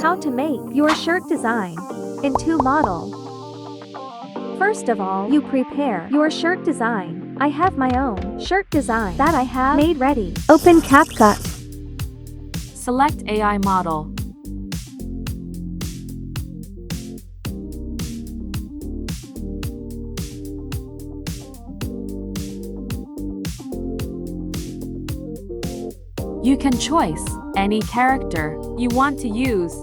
How to make your shirt design into model. First of all, you prepare your shirt design. I have my own shirt design that I have made ready. Open Capcut. Select AI model. You can choose any character you want to use.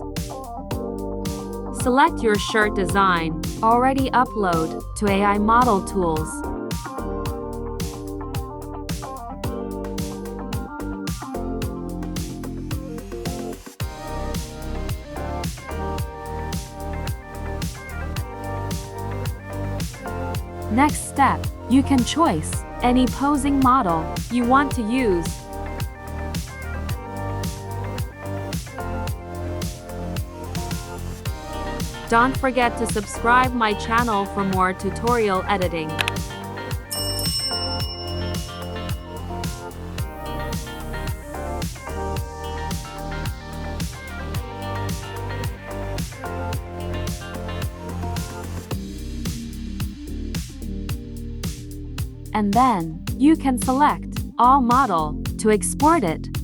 Select your shirt design. Already upload to AI model tools. Next step, you can choose any posing model you want to use. Don't forget to subscribe my channel for more tutorial editing. And then, you can select all model to export it.